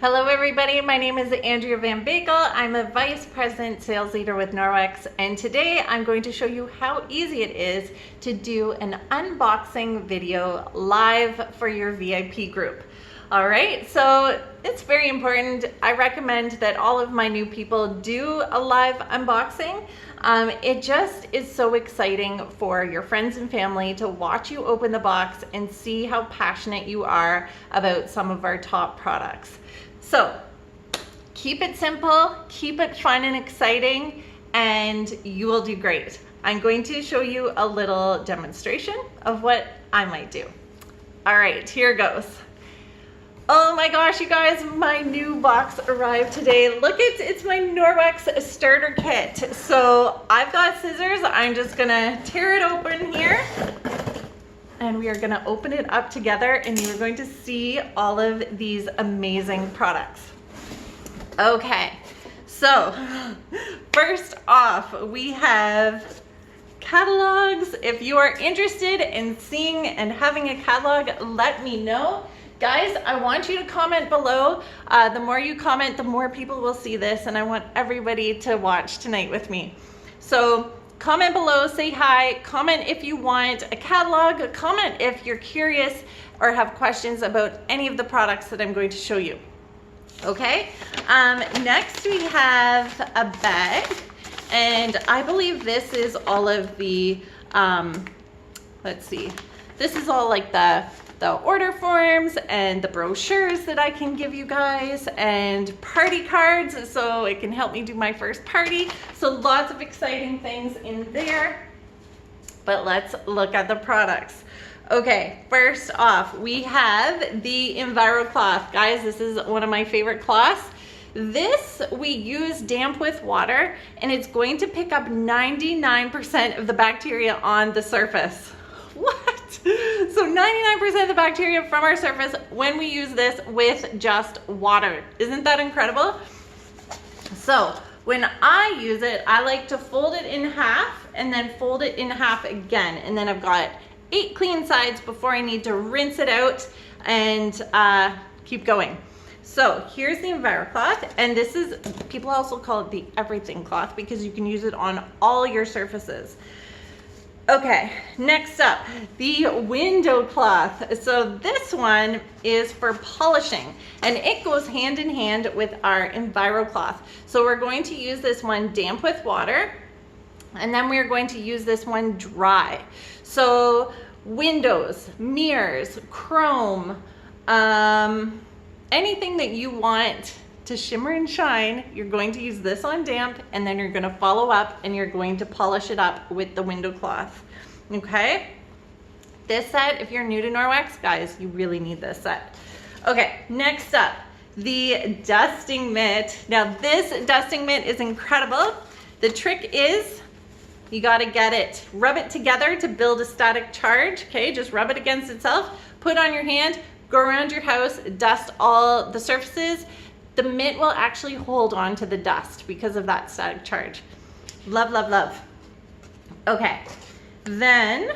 Hello everybody, my name is Andrea Van Bakel. I'm a Vice President Sales Leader with Norwex, and today I'm going to show you how easy it is to do an unboxing video live for your VIP group. All right, so it's very important. I recommend that all of my new people do a live unboxing. It just is so exciting for your friends and family to watch you open the box and see how passionate you are about some of our top products. So keep it simple, keep it fun and exciting, and you will do great. I'm going to show you a little demonstration of what I might do. All right, here goes. Oh my gosh, you guys, my new box arrived today. Look, it's my Norwex starter kit. So I've got scissors. I'm just gonna tear it open here. And we are gonna open it up together and you're going to see all of these amazing products. Okay, so first off, we have catalogs. If you are interested in seeing and having a catalog, let me know. Guys, I want you to comment below. The more you comment, the more people will see this, and I want everybody to watch tonight with me. So comment below, say hi, comment if you want a catalog, comment if you're curious or have questions about any of the products that I'm going to show you. Okay, next we have a bag, and I believe this is all of the, let's see, this is all like the order forms and the brochures that I can give you guys, and party cards so it can help me do my first party. So lots of exciting things in there, but let's look at the products. Okay, first off, we have the EnviroCloth. Guys, this is one of my favorite cloths. This we use damp with water, and it's going to pick up 99% of the bacteria on the surface. What? So 99% of the bacteria from our surface when we use this with just water. Isn't that incredible? So when I use it, I like to fold it in half and then fold it in half again. And then I've got 8 clean sides before I need to rinse it out and keep going. So here's the EnviroCloth, and this is, people also call it the everything cloth because you can use it on all your surfaces. Okay, next up, the window cloth. So this one is for polishing, and it goes hand in hand with our EnviroCloth. So we're going to use this one damp with water, and then we're going to use this one dry. So windows, mirrors, chrome, anything that you want to shimmer and shine, you're going to use this on damp, and then you're going to follow up and you're going to polish it up with the window cloth. Okay, this set, if you're new to Norwex, guys, you really need this set. Okay, next up, the dusting mitt. Now this dusting mitt is incredible. The trick is you got to get it, rub it together to build a static charge. Okay, just rub it against itself, put on your hand, go around your house, dust all the surfaces. The mitt will actually hold on to the dust because of that static charge. Love, love, love. Okay, then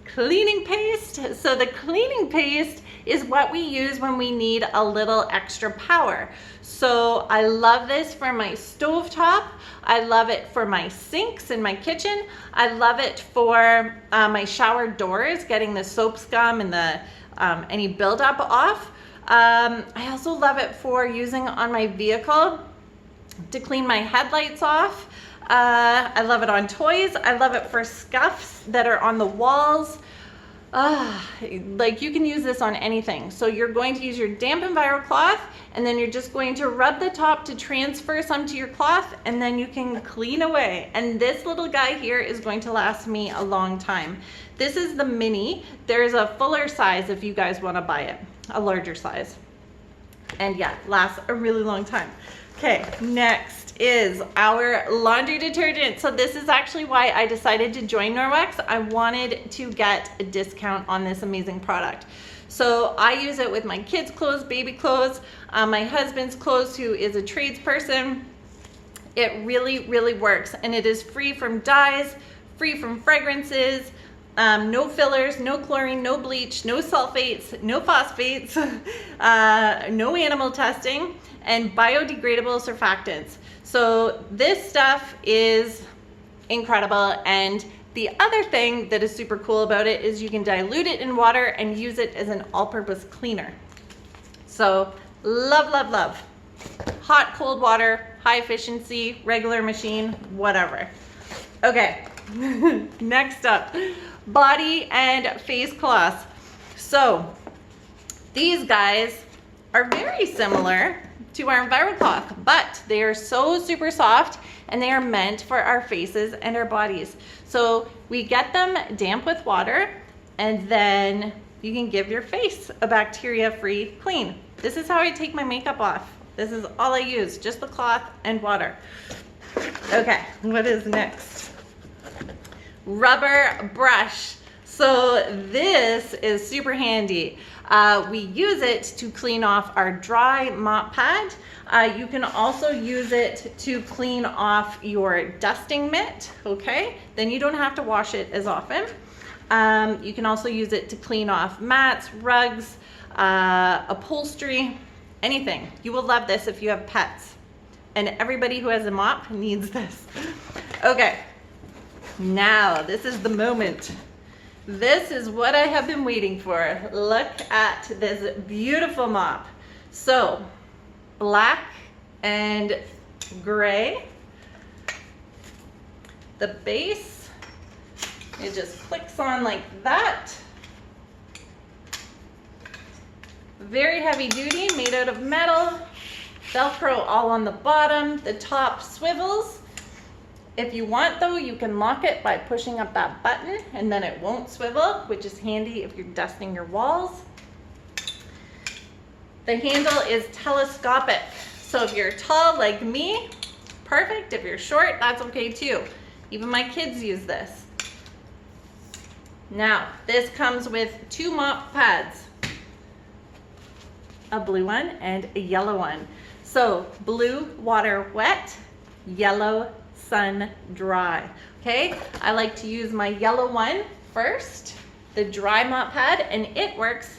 cleaning paste. So the cleaning paste is what we use when we need a little extra power. So I love this for my stovetop. I love it for my sinks in my kitchen. I love it for my shower doors, getting the soap scum and the any buildup off. I also love it for using on my vehicle to clean my headlights off. I love it on toys. I love it for scuffs that are on the walls. Like you can use this on anything. So you're going to use your damp EnviroCloth, and then you're just going to rub the top to transfer some to your cloth, and then you can clean away. And this little guy here is going to last me a long time. This is the mini. There's a fuller size if you guys want to buy it, a larger size. And yeah, lasts a really long time. Okay, next is our laundry detergent. So this is actually why I decided to join Norwex. I wanted to get a discount on this amazing product. So I use it with my kids' clothes, baby clothes, my husband's clothes, who is a tradesperson. It really, really works, and it is free from dyes, free from fragrances, no fillers, no chlorine, no bleach, no sulfates, no phosphates, no animal testing, and biodegradable surfactants. So this stuff is incredible. And the other thing that is super cool about it is you can dilute it in water and use it as an all-purpose cleaner. So love, love, love. Hot, cold water, high efficiency, regular machine, whatever. Okay, next up, body and face cloths. So these guys are very similar to our EnviroCloth, but they are so super soft and they are meant for our faces and our bodies. So we get them damp with water and then you can give your face a bacteria-free clean. This is how I take my makeup off. This is all I use, just the cloth and water. Okay, what is next? Rubber brush. So this is super handy. We use it to clean off our dry mop pad. You can also use it to clean off your dusting mitt, okay? Then you don't have to wash it as often. You can also use it to clean off mats, rugs, upholstery, anything. You will love this if you have pets. And everybody who has a mop needs this. Okay, now this is the moment. This is what I have been waiting for. Look at this beautiful mop. So, black and gray. The base, it just clicks on like that. Very heavy duty, made out of metal. Velcro all on the bottom. The top swivels. If you want though, you can lock it by pushing up that button and then it won't swivel, which is handy if you're dusting your walls. The handle is telescopic. So if you're tall like me, perfect. If you're short, that's okay too. Even my kids use this. Now, this comes with 2 mop pads. A blue one and a yellow one. So blue, water wet, yellow, sun dry. Okay, I like to use my yellow one first, the dry mop pad, and it works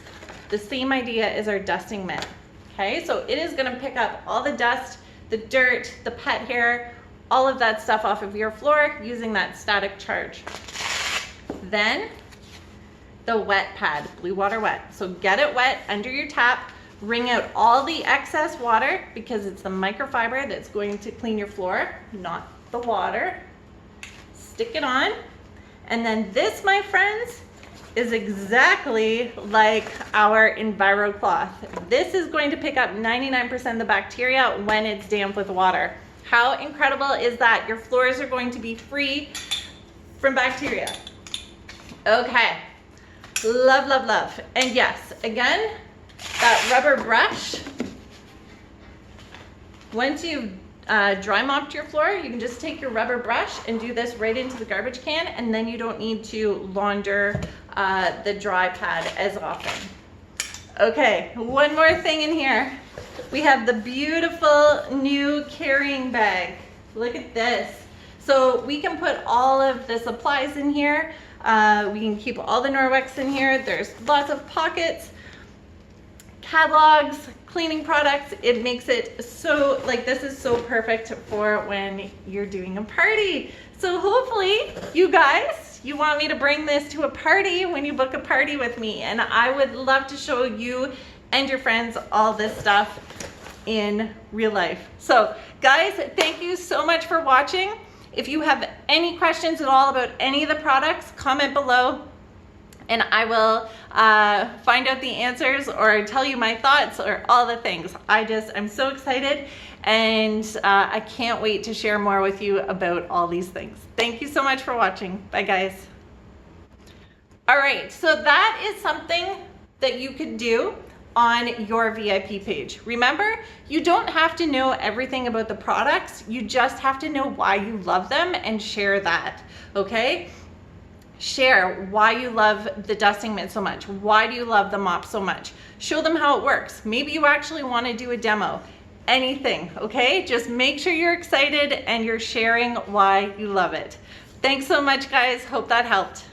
the same idea as our dusting mitt. Okay, so it is gonna pick up all the dust, the dirt, the pet hair, all of that stuff off of your floor using that static charge. Then the wet pad, blue water wet. So get it wet under your tap, wring out all the excess water because it's the microfiber that's going to clean your floor, not the water. Stick it on. And then this, my friends, is exactly like our EnviroCloth. This is going to pick up 99% of the bacteria when it's damp with water. How incredible is that? Your floors are going to be free from bacteria. Okay, love, love, love. And yes, again, that rubber brush, once you've dry mopped your floor, you can just take your rubber brush and do this right into the garbage can, and then you don't need to launder the dry pad as often. Okay, one more thing in here. We have the beautiful new carrying bag. Look at this. So we can put all of the supplies in here. We can keep all the Norwex in here. There's lots of pockets, catalogs, cleaning products. It makes it so, like, this is so perfect for when you're doing a party. So hopefully you guys, you want me to bring this to a party when you book a party with me, and I would love to show you and your friends all this stuff in real life. So guys, thank you so much for watching. If you have any questions at all about any of the products, comment below and I will find out the answers or tell you my thoughts or all the things. I'm so excited, and I can't wait to share more with you about all these things. Thank you so much for watching. Bye guys. All right, so that is something that you could do on your VIP page. Remember, you don't have to know everything about the products. You just have to know why you love them and share that, okay? Share why you love the dusting mitt so much. Why do you love the mop so much? Show them how it works. Maybe you actually want to do a demo. Anything, okay? Just make sure you're excited and you're sharing why you love it. Thanks so much, guys. Hope that helped.